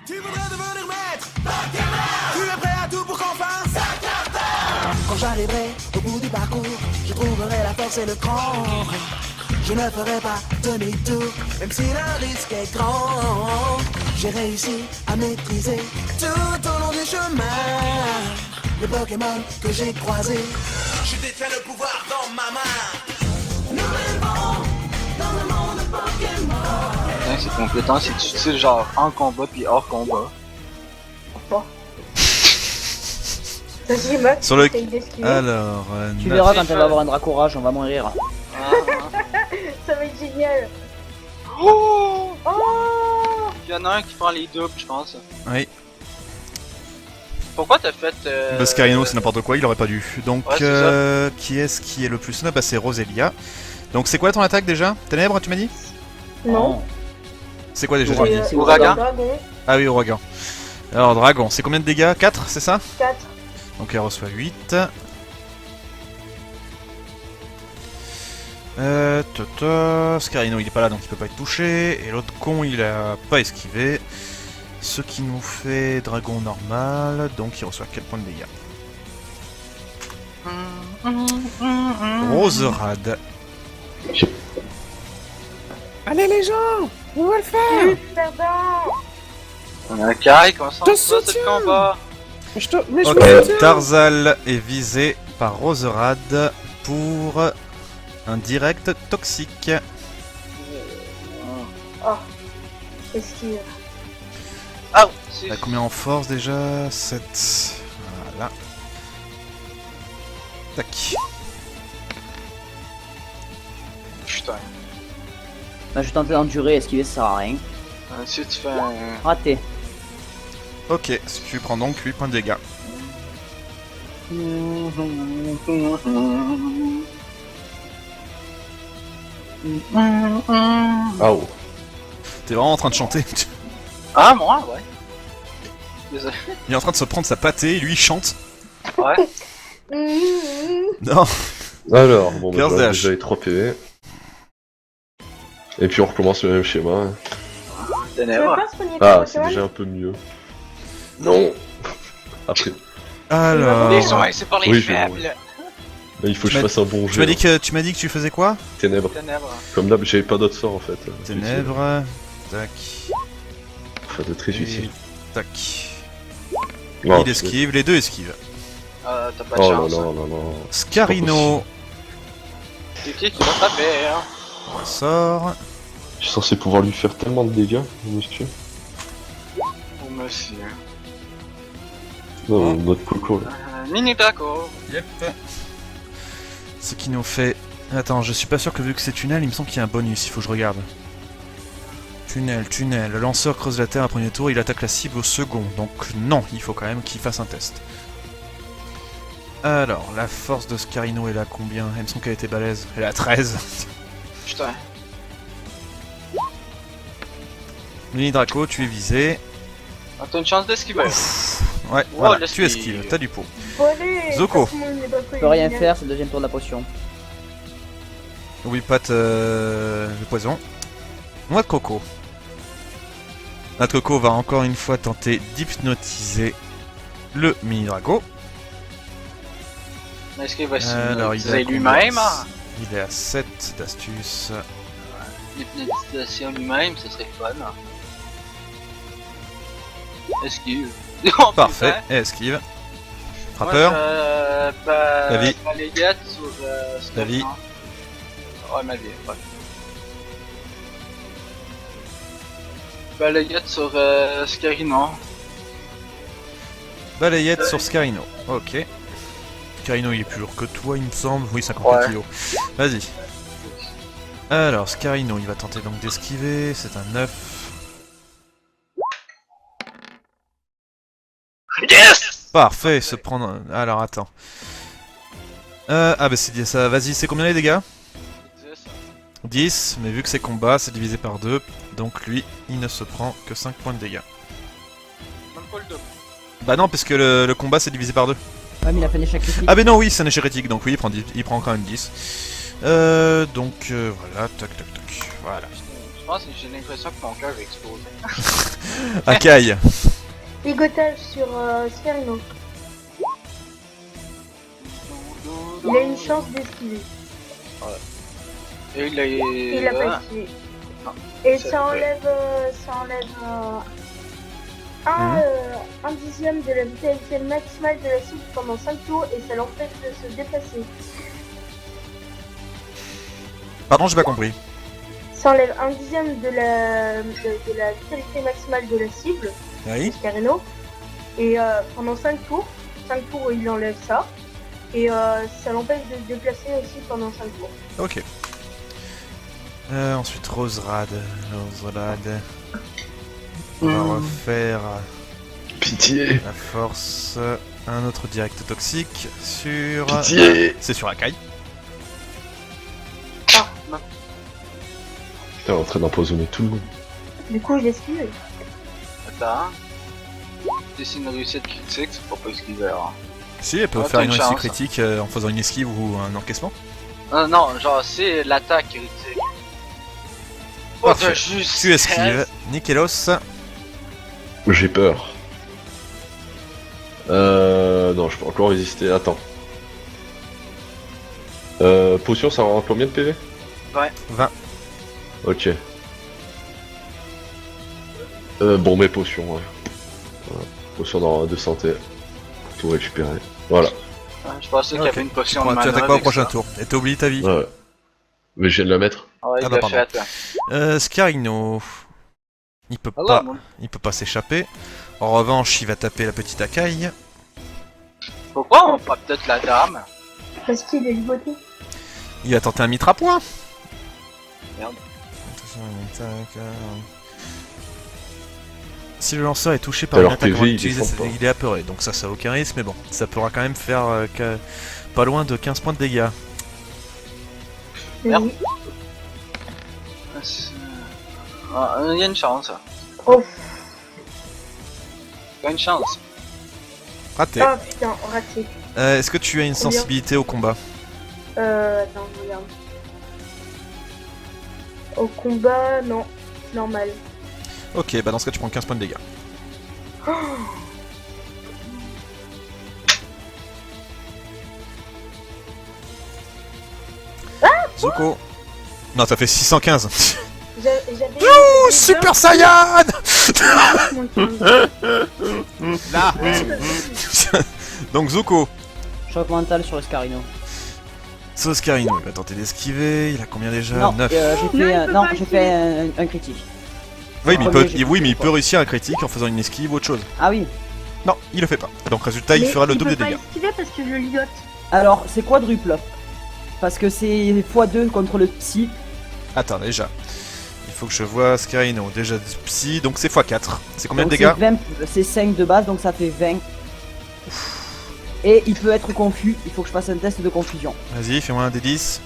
Tu voudrais devenir maître, tu es prêt à tout pour qu'on fasse Quand j'arriverai au bout du parcours, je trouverai la force et le cran. Je ne ferai pas demi-tour, même si le risque est grand. J'ai réussi à maîtriser tout au long du chemin les Pokémon que j'ai croisés. Je détiens le pouvoir dans ma main. Nous vivons dans le monde Pokémon. Ces compétences, c'est utile genre en combat puis hors combat. Vas-y, Max, Sur le... essaye d'esquiver. Alors... Tu verras quand elle va avoir un Dracourage, on va mourir. Ça va être génial. Oh, Oh, il y en a un qui prend les doubles, je pense. Oui. Pourquoi t'as fait... Bascarino, c'est n'importe quoi, il aurait pas dû. Donc, Ouais, c'est qui est-ce qui est le plus snob? Bah, c'est Roselia. Donc, c'est quoi ton attaque déjà? Ténèbres, tu m'as dit? non. C'est quoi déjà? Ouragan. C'est Ouragan. Dragon. Ah oui, Ouragan. Alors, Dragon, c'est combien de dégâts? 4, c'est ça? 4. Donc, elle reçoit 8. Scarino, il est pas là, donc il peut pas être touché. Et l'autre con, il a pas esquivé. Ce qui nous fait Dragon normal, donc il reçoit 4 points de dégâts. Roserad. Allez les gens, on va le faire. Perdant. On a un Kai, concentre-toi Je sur soutiens. le combat. Mais je Ok, me soutiens. Tarzal est visé par Roserad pour un direct toxique. Oh, esquive. Ah, c'est... Elle a combien en force déjà? 7. Voilà. Tac. Putain. Bah, je vais tenter d'endurer, esquiver ça sert à rien. Ensuite tu fais un... Ok, Raté. tu prends donc 8 points de dégâts. Ah oh. T'es vraiment en train de chanter. Ah, moi, ouais. Désolé. Il est en train de se prendre sa pâtée et lui il chante. Ouais. Non. Alors, bon, bah, Curse j'aurais dash. déjà les 3 PV. Et puis on recommence le même schéma. Tu veux Ténèbres. pas soigner Ah, ton c'est Pokémon déjà un peu mieux. Non. Après, Alors. Les soins, c'est pour les Oui, je vais faibles. là, il faut que je m'as- fasse un bon Tu jeu. m'as dit que tu faisais quoi? Ténèbres. Ténèbres. Comme d'hab, j'avais pas d'autre sort en fait. Ténèbres. Tac. Enfin, de très Et utile. tac. Non, Il esquive, les deux esquivent. T'as pas de Oh là chance. là là là. Scarino C'est qui va taper, hein? ressort. Je suis censé pouvoir lui faire tellement de dégâts, monsieur. Oh, monsieur. Non, notre coco là. Mini taco. Yep. Ce qui nous fait... Attends, je suis pas sûr que vu que c'est tunnel, il me semble qu'il y a un bonus, il faut que je regarde. Tunnel. Le lanceur creuse la terre à premier tour, il attaque la cible au second. Donc non, il faut quand même qu'il fasse un test. Alors, la force de Scarino, elle a combien? Elle me semble qu'elle était balèze. Elle a 13. Putain. Mini Draco, tu es visé. Ah, t'as une chance d'esquiver. Ouais, Oh, voilà, laisse tu les- esquives, t'as du pot. Volé. Zoko. Je peux rien faire, c'est le deuxième tour de la potion. N'oublie pas le poison. Noix de coco. Noix de coco va encore une fois tenter d'hypnotiser le mini Draco. Est-ce qu'il va Alors, il s'hypnotiser est à lui-même? combien? Hein? Il est à 7 d'astuce. L'hypnotisation lui-même, ce serait fun. Hein? Esquive. Oh, Parfait, putain. et esquive. Frappeur. La vie. Balayette sur... La vie. Ouais, ma vie, ouais. Balayette sur Scarino. Balayette sur Scarino. Ok. Scarino il est plus lourd que toi il me semble. Oui 50 Ouais. kilos. Vas-y. Alors Scarino il va tenter donc d'esquiver. C'est un 9. Yes! Parfait, se prendre... Alors attends. Ah bah c'est ça, vas-y, c'est combien les dégâts? 10, mais vu que c'est combat, c'est divisé par 2. Donc lui, il ne se prend que 5 points de dégâts. Même pas le double. Bah non, parce que le combat c'est divisé par 2. Ah, mais il a fait un échec critique. Ah bah non, oui, c'est un échec critique, donc oui, il prend quand même 10. Donc voilà, tac tac tac, voilà. pense que j'ai l'impression que mon cœur va exploser. Akai. Ligotage sur Scarino. Il a une chance d'esquiver. Et il a... Il a pas esquivé. Non. Et Ça ça fait- enlève un dixième de la vitalité maximale de la cible pendant 5 tours et ça l'empêche de se déplacer. Pardon, j'ai pas compris. Ça enlève un dixième de la vitalité maximale de la cible, Oui. Scarino, et pendant 5 tours il enlève ça, et ça l'empêche de se déplacer aussi pendant 5 tours. Ok. Ensuite, Roserad. On va refaire Pitié. la force. Un autre direct toxique sur... Pitié. C'est sur Akai. Putain, on est en train d'empoisonner tout le monde. Du coup, je l'esquive. Attends. Si c'est une réussite critique, c'est pas esquiver. Hein. Si, elle peut Ah, faire t'as une une réussite chance. critique en faisant une esquive ou un encaissement. Non, genre c'est l'attaque critique. Oh, Parfait. de justesse. Tu esquives. Nikelos. J'ai peur. Non, je peux encore résister. Attends. Potion, ça rend combien de PV? 20. Ok. Bon, mes potions, ouais. Voilà. Potion de santé. Tout récupérer. Voilà. Je pensais qu'il y avait une potion de Tu mana. attaques pas au avec prochain ça. tour. Et t'as oublié ta vie. Ouais. Mais je viens de la mettre. Ouais, Ah il bah, l'a pardon. fait, attends. Scarino. Il peut Alors, pas. moi, Il peut pas s'échapper. En revanche, il va taper la petite Akai. pourquoi on fera peut-être la dame? Parce qu'il est ligoté. Il va tenter un mitra point. Merde. Si le lanceur est touché par Alors, une attaque PV, avant il d'utiliser défend pas. il est apeuré, donc ça a aucun risque, mais bon, ça pourra quand même faire pas loin de 15 points de dégâts. Merde. Oui. Il y a une chance. Oh, Il y a une chance. Raté. ah putain, raté. Est-ce que tu as une sensibilité au combat? Attends, je regarde. Au combat, non. Normal. Ok, bah dans ce cas tu prends 15 points de dégâts. Zuko. Non, ça fait 615. J'avais... Super Saiyan. Là. Donc Zuko. Choc mental sur le Scarino. Soscarino, il va tenter d'esquiver. Il a combien déjà? Non, 9. j'ai fait un critique. Oui, mais il premier, peut, j'ai oui, mais il fait, peut réussir un critique en faisant une esquive ou autre chose. Ah oui. Non, il le fait pas. Donc résultat, il fera le double de dégâts. Il peut pas esquiver parce que je le ligote. Alors, c'est quadruple. Parce que c'est x2 contre le psy. Attends, déjà. Il faut que je vois Scarino. Déjà psy, donc c'est x4. C'est combien de Donc dégâts? c'est 5 de base, donc ça fait 20. Et il peut être confus, il faut que je fasse un test de confusion. Vas-y, fais-moi un D10.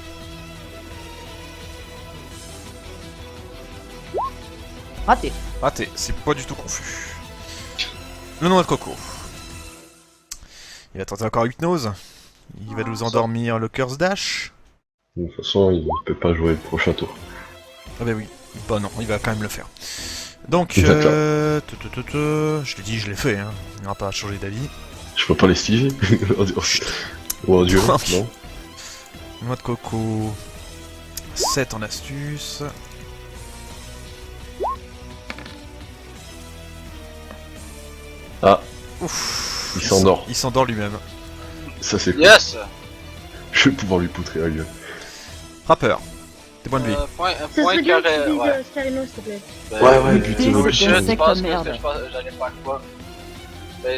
Raté. Raté, c'est pas du tout confus. Le nom de Coco. Il va tenter encore hypnose. Il va nous endormir le Curse Dash. De toute façon, il peut pas jouer le prochain tour. Ah bah oui. Bah non, il va quand même le faire. Donc, D'accord. je l'ai dit, je l'ai fait. Hein. Il n'aura pas à changer d'avis. Je peux pas l'esquiver. Ou en dur, Donc. non? Noix de coco. 7 en astuce. Ah, Ouf. il s'endort. Il s'endort lui-même. Ça c'est cool. Yes! Je vais pouvoir lui poutrer la gueule. Rappeur. Tes points de vie. Point Ce serait bien que carré. tu dises Ouais. Scarino, s'il te plaît. Ouais, putain. c'est Bullshit, un je sec pense de que merde. j'allais faire quoi?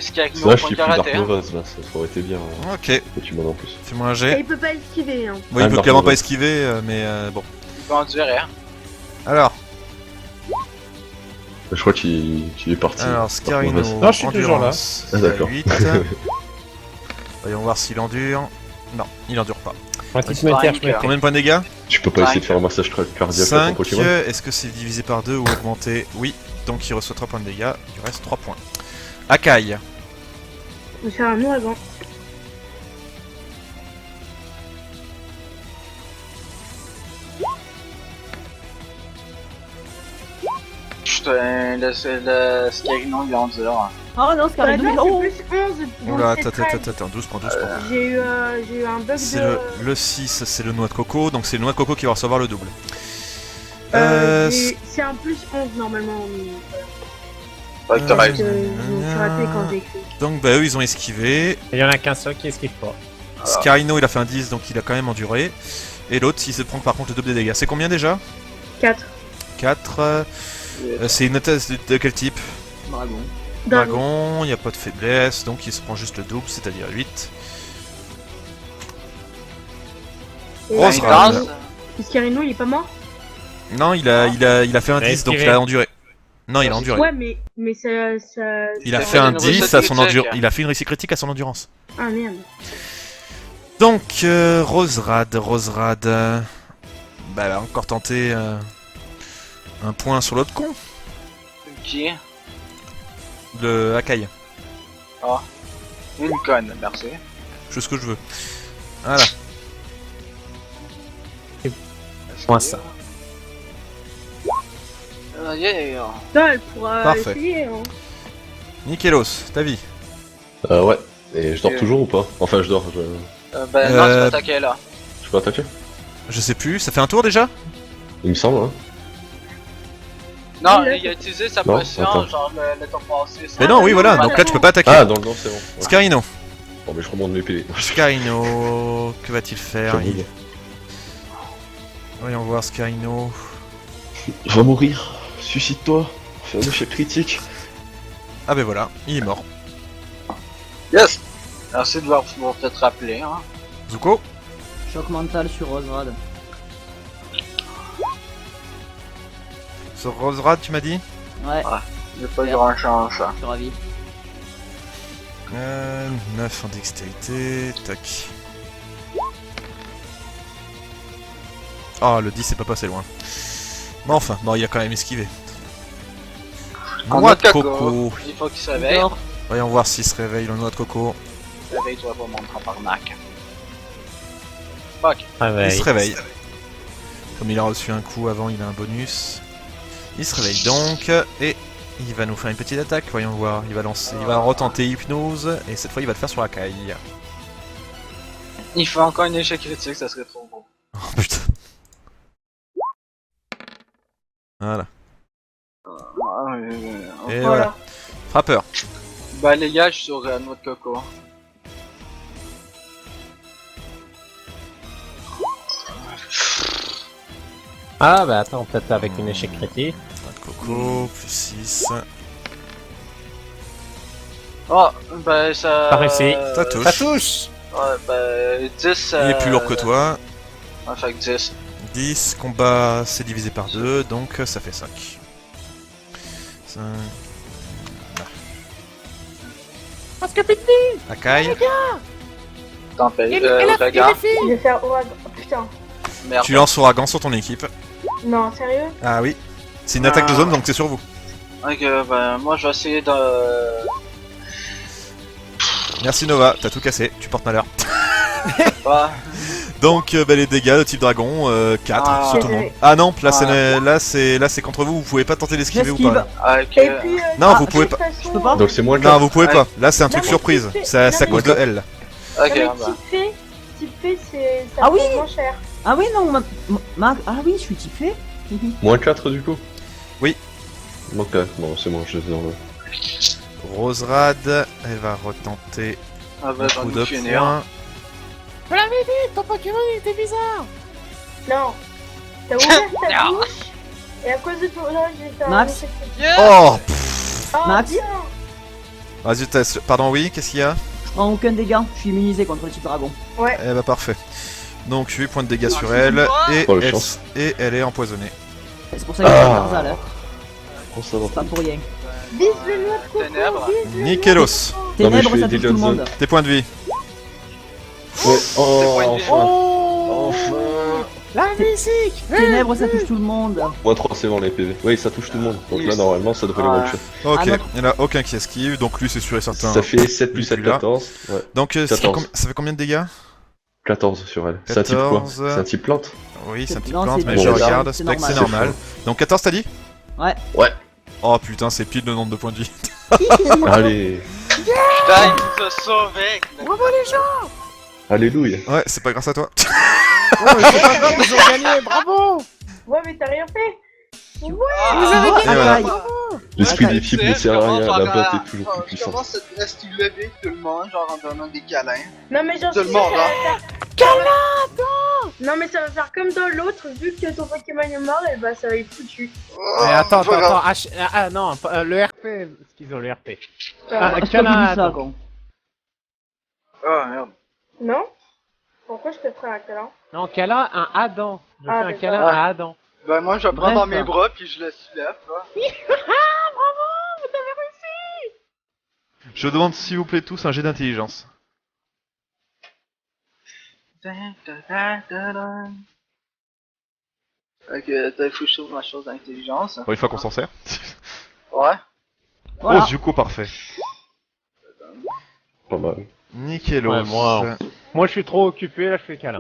Ce qui a Ça, je point suis plus karaté. Dark Hein. Novas là, ça aurait été bien. Ok. Que tu m'en en plus. Fais-moi un Et jet. il peut pas esquiver, hein. Bon, il peut Dark clairement Novas. pas esquiver, mais bon. Il peut endurer. Hein. Alors, Je crois qu'il est parti. Scarino. Dark Novas. Non, je suis toujours là. Endurance, Ah, il a d'accord. 8. Voyons voir s'il endure. Non, il endure pas. Un petit cimetière, je mets. Combien de points de dégâts? Tu peux pas essayer de faire un massage cardiaque à ton 5. Pokémon? Est-ce que c'est divisé par 2 ou augmenté? Oui. Donc il reçoit 3 points de dégâts. Il lui reste 3 points. Akai. Je vais faire un ouragan. le Scarino il est en dur. Oh non, Scarino, Là, oh. c'est plus 11. donc Oula, c'est attends, 13. attends, doucement. J'ai eu un bug C'est de... le 6, c'est le noix de coco, donc c'est le noix de coco qui va recevoir le double. C'est un plus 11 normalement. Ouais, t'as Je raison. me suis raté quand j'ai écrit. Donc bah eux ils ont esquivé. Il y en a qu'un seul qui esquive pas. Scarino il a fait un 10 donc il a quand même enduré. Et l'autre il se prend par contre le double des dégâts. C'est combien déjà? 4. 4. C'est une thèse de quel type? Dragon. Dragon, il n'y a pas de faiblesse, donc il se prend juste le double, c'est-à-dire 8. Roserad. Scarino, il est pas mort? Non, il a fait un Il a 10 donc il esquivé. a enduré. Non, il a enduré. Ouais, mais ça... Il a ça fait fait un une 10 réussite à son critique. endurance. Il a fait une réussite critique à son endurance. Ah merde. Donc, Roserad. Bah, elle a encore tenté un point sur l'autre con. Qui? Le Akai. Une conne, merci. Je fais ce que je veux. Voilà. Point ça. Yeah. Non, elle pourra Parfait. essayer. Hein. Nikelos, ta vie. Ouais. Et je dors toujours ou pas? Enfin, je dors, je Non, tu peux attaquer là. peux attaquer? Je sais plus, ça fait un tour déjà? Il me semble, hein. Non, Oui, il a utilisé sa Non, potion, attends. genre le temps passé. Mais non, oui, voilà, donc là tu peux pas attaquer. Ah, dans le nom, c'est bon. Ouais. Scarino. Bon, mais je remonte mes PV. Scarino, que va-t-il faire? Je vais Voyons voir Scarino. Va mourir. Suicide-toi. Fais un échec critique. Ah ben voilà, il est mort. Yes! Merci de pouvoir peut-être rappeler, hein. Zuko. Choc mental sur Roserad. Sur Roserad, tu m'as dit? Ouais, J'ai pas grand chance. je suis ravi. 9 en dextérité, tac. Oh, le 10 c'est pas passé loin. Mais enfin, bon, il a quand même esquivé. Noix de coco. Il faut qu'il se réveille. Dors. Voyons voir s'il se réveille, le noix de coco. Réveille-toi pour mon tabarnak. Fuck. Il se réveille. Comme il a reçu un coup avant, il a un bonus. Il se réveille donc, et il va nous faire une petite attaque, voyons voir. Il va lancer, il va retenter hypnose, et cette fois il va le faire sur la caille. Il fait encore un échec critique, ça serait trop beau. Oh putain. Voilà. Et voilà. Frappeur. Bah les gars, je suis sur noix de coco. Ah bah attends, peut-être avec une échec critique. Noix de coco, plus 6. Oh, bah ça... Pas réussi. Ça touche. Ça touche. Ouais, bah 10... Il est plus lourd que toi. Ouais, fait que 10. 10, combat c'est divisé par 2, donc ça fait 5. 5... Parce que petit. Akai, T'en payes, Je regarde. vais faire ouragan. Oh, putain. Merde. tu lances Ouragan sur ton équipe. Non, sérieux? Ah oui. C'est une attaque de zone, donc c'est sur vous. Ok, bah moi je vais essayer de... Merci Nova, t'as tout cassé, tu portes malheur. Bah, Donc bah, les dégâts de type dragon, 4 Ah. sur tout le monde. Ah non, là c'est contre vous pouvre pas tenter d'esquiver ou J'esquive. pas. ok. Et puis... Non, Ah, vous pouvez pas. Je peux pas. Donc c'est moins le Non, cas. vous pouvez Ouais. pas. Là c'est un truc Non, mais surprise. tu fais- C'est à non, cause mais- de elle. Ok, mais bah. type fait, c'est... ça Ah oui. coûte moins cher. Ah oui, non, ah oui, je suis typé. Moins 4 du coup? Oui. Moins 4, bon c'est bon, je les ai en Roserad, elle va retenter Ah bah un j'en coup ai de fini. poing. Je l'avais dit, ton Pokémon il était bizarre. Non. T'as ouvert ta bouche, et à cause de ton... Là, j'ai fait un Max. échec critique. Yeah. Oh Oh, Max. bien. Vas-y, pardon, oui, qu'est-ce qu'il y a? Je prends aucun dégât, je suis immunisé contre le type dragon. Ouais. Eh bah parfait. Donc 8 points de dégâts sur elle, et, Oh, la chance. elle est empoisonnée. C'est pour ça que je suis Tarzal, hein. Oh, ça va. Pas pour rien. Vise le noix de coco, Ténèbres. vise le Nikelos, Non, mais Ténèbres, je fais ça touche des tout le guns monde. tes points de vie. Ouais. C'est point de Oh, vue. enfin. Oh. Enfin. La musique. Ténèbres, ça touche tout le monde. Moins 3 c'est bon les PV. Oui, ça touche tout le monde. Donc là normalement ça devrait les Ouais. one-shot. Ok, Ah, non. il n'y en a aucun qui esquive, donc lui c'est sûr et certain. Ça fait 7 plus il est 7, plus là. 14. Ouais. Donc ça fait, 14. ça fait combien de dégâts? 14 sur elle. C'est un type quoi? 14. C'est un type plante? Oui, c'est un petit Non, plante, c'est mais bon, je c'est regarde, c'est spec c'est normal. normal. Donc 14 t'as dit? Ouais. Ouais. Oh putain, c'est pile le nombre de points de vie. Allez, Putain, il nous a sauvés. Bravo les gens. alléluia. Ouais, c'est pas grâce à toi. Oh, mais c'est pas grave, ils ont gagné, bravo. Ouais, mais t'as rien fait. Vous avez Et voilà. L'esprit Attaque. d'équipe ne sert à rien, la batte est toujours plus Je puissante. commence à stimuler tout le monde, genre en donnant des câlins. Non, mais genre, Tout le si monde, ça va hein. faire- Non, mais ça va faire comme dans l'autre, vu que ton Pokémon est mort, et bah ça va être foutu. Oh, Attends, voilà. ah non, le RP, ce qu'ils ont le RP. Ah, Est-ce que vous dites ça, Canada. con? Oh merde. Non? Pourquoi je te ferais un câlin? Non, câlin à Adam. Je Ah, fais un d'accord. câlin à Adam. Ben moi je le prends Bref. dans mes bras puis je le soulève. Quoi. Je demande s'il vous plaît tous un jet d'intelligence. Ok, il faut que je trouve ma chose d'intelligence. Pour une fois qu'on s'en sert. Ouais. Voilà. Oh, Zuko, parfait. Pas mal. Nickelos. Ouais, moi je suis trop occupé, là je fais câlin.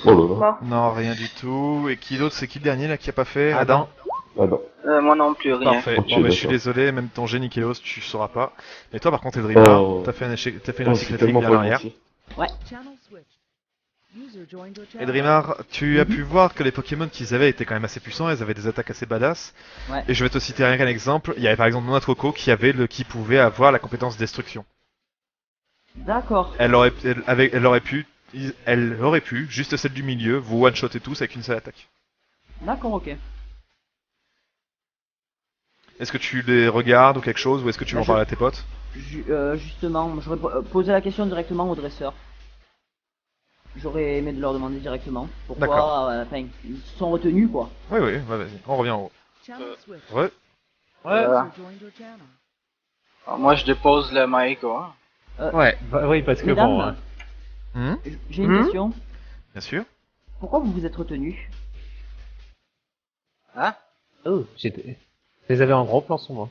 Oh là là. Non, rien du tout. Et qui d'autre? C'est qui le dernier là qui a pas fait? Adam. Ah non. Moi non plus, rien. Parfait. Ok, Bon, mais je suis d'accord. désolé, même ton jet Nickelos, tu sauras pas. Et toi, par contre, Edrima, Oh. t'as fait une Oh, réussite c'est critique tellement bien pas arrière. gentil. Edrimar, tu as pu voir que les Pokémon qu'ils avaient étaient quand même assez puissants, ils avaient des attaques assez badass. Ouais. Et je vais te citer rien qu'un exemple. Il y avait par exemple Nona Coco qui pouvait avoir la compétence destruction. D'accord. Elle aurait pu, juste celle du milieu, vous one-shotter tous avec une seule attaque. D'accord, ok. Est-ce que tu les regardes ou quelque chose, ou est-ce que tu veux en parler à tes potes? Justement, j'aurais posé la question directement au dresseur. J'aurais aimé de leur demander directement pourquoi, D'accord. enfin, ils se sont retenus quoi. Oui, oui, ouais, vas-y, on revient en haut. Ouais. Voilà. Alors, moi je dépose le mic, quoi. Ouais, bah oui, parce que Mesdames, bon. Hein. j'ai une question. Bien sûr. Pourquoi vous vous êtes retenus? Hein? Oh, je les avais en gros plan sur moi.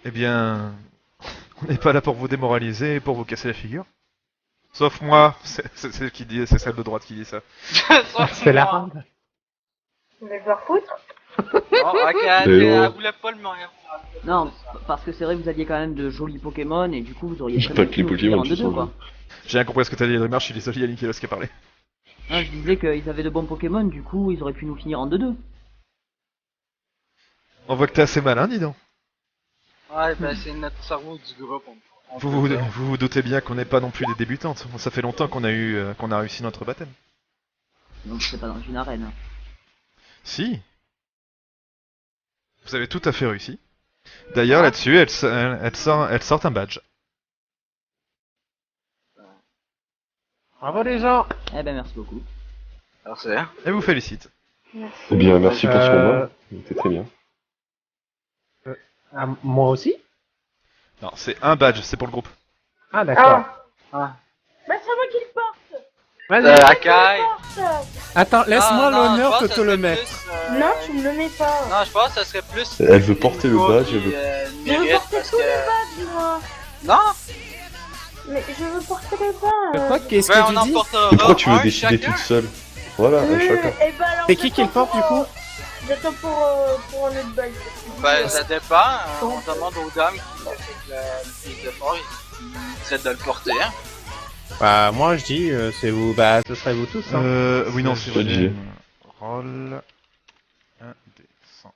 Eh bien, on n'est pas là pour vous démoraliser et pour vous casser la figure. Sauf moi, c'est celle qui dit, c'est celle de droite qui dit ça. C'est la rade. Tu vas te faire foutre? Oh, ok, elle voulait pas le mourir. Non, parce que c'est vrai que vous aviez quand même de jolis Pokémon et du coup vous auriez J'ai très pas bien que pu les nous finir Pokémon en qui deux-deux, sont quoi. là. J'ai rien compris à ce que t'as dit, Edrimar, je suis désolé, il y a Nickelos qui a parlé. Non, je disais qu'ils avaient de bons Pokémon, du coup ils auraient pu nous finir en 2-2. On voit que t'es assez malin, dis donc. Ouais, ben c'est notre cerveau du groupe. On Vous peut ça. vous doutez bien qu'on n'est pas non plus des débutantes. Ça fait longtemps qu'on a réussi notre baptême. Donc c'est pas dans une arène. Si. Vous avez tout à fait réussi. D'ailleurs, là-dessus, elle sort un badge. Bravo les gens. Eh ben merci beaucoup. Merci. Elle vous félicite. Eh bien, merci pour ce combat. C'était très bien. Ah, moi aussi. Non, c'est un badge, c'est pour le groupe. Ah d'accord. Ah. Bah c'est moi qui le porte! Vas-y. Akai. Attends, laisse-moi Ah, non, je l'honneur pense de que te ça le serait mettre. plus, Non, tu me le mets pas! Non, je pense que ça serait plus. Elle veut porter le Nico badge, qui, elle veut- Je veux mérite porter parce tous les que. badges, moi! Non! Mais je veux porter les badges! Quoi, qu'est-ce Ben, que on tu en dis? portera Mais pourquoi tu veux un décider chacun. toute seule? Voilà, un chacun. Eh ben alors, C'est qui le porte du coup? J'attends pour un autre badge. Ben, ça dépend. On demande aux dames qui fait le plus d'effort, ils essaient de le porter. Hein. Bah moi je dis, c'est vous, bah ce serait vous tous. Hein. Oui, non, c'est Je te dis. Roll. 1 des 100.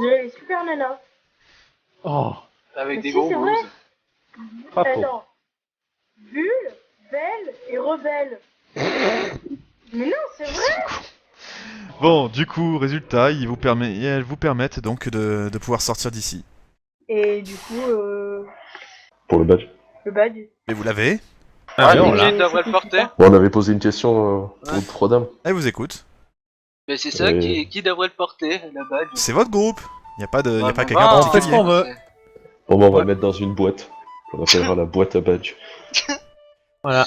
J'ai les super nanas. Oh, Avec Mais des si, gros c'est vrai. blues. pas faux. Attends. Bulle, belle et rebelle. Mais non, c'est vrai! Bon, du coup, résultat, elles vous permettent donc de pouvoir sortir d'ici. Et du coup, Pour le badge. le badge. Et vous l'avez. Ah, Ouais, non, obligé là. devrait le porter. Bon, on avait posé une question aux trois dames. Elle vous écoute. Mais c'est ça qui devrait le porter, le badge. C'est votre groupe. Y a pas Ouais, quelqu'un bon, en on fait ce particulier. qu'on veut. Bon, bah, on va Ouais. le mettre dans une boîte. On appellera la boîte à badge. Voilà.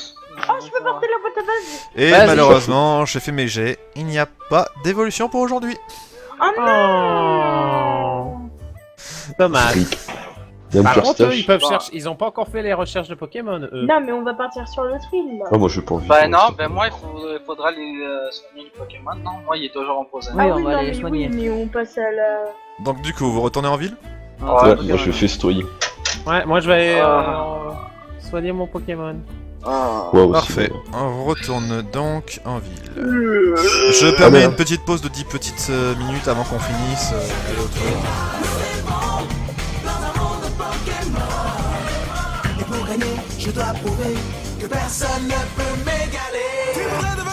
Oh, je peux porter la boîte à badge! Et Vas-y. malheureusement, j'ai fait mes jets. Il n'y a pas d'évolution pour aujourd'hui. Oh non! Oh. Dommage. Fric. Viens me Par faire contre, eux, stage. ils peuvent chercher. Ils ont pas encore fait les recherches de Pokémon, eux. Non, mais on va partir sur l'autre île là. Ah, moi j'ai pas envie. Bah non, ben moi il faudra les soigner les Pokémon, non? Moi il est toujours empoisonné. Oui, Ah on va non, les mais soigner. Oui, mais on passe à la. Donc du coup, vous retournez en ville? Ouais, moi je festoyer. Ouais, moi je vais soigner mon Pokémon. Ouais, aussi, Parfait. ouais. On retourne donc en ville. Je permets merde. une petite pause de 10 petites minutes avant qu'on finisse l'autre. Et pour gagner, je dois prouver que personne ne peut m'égaler. Tu voudrais devenir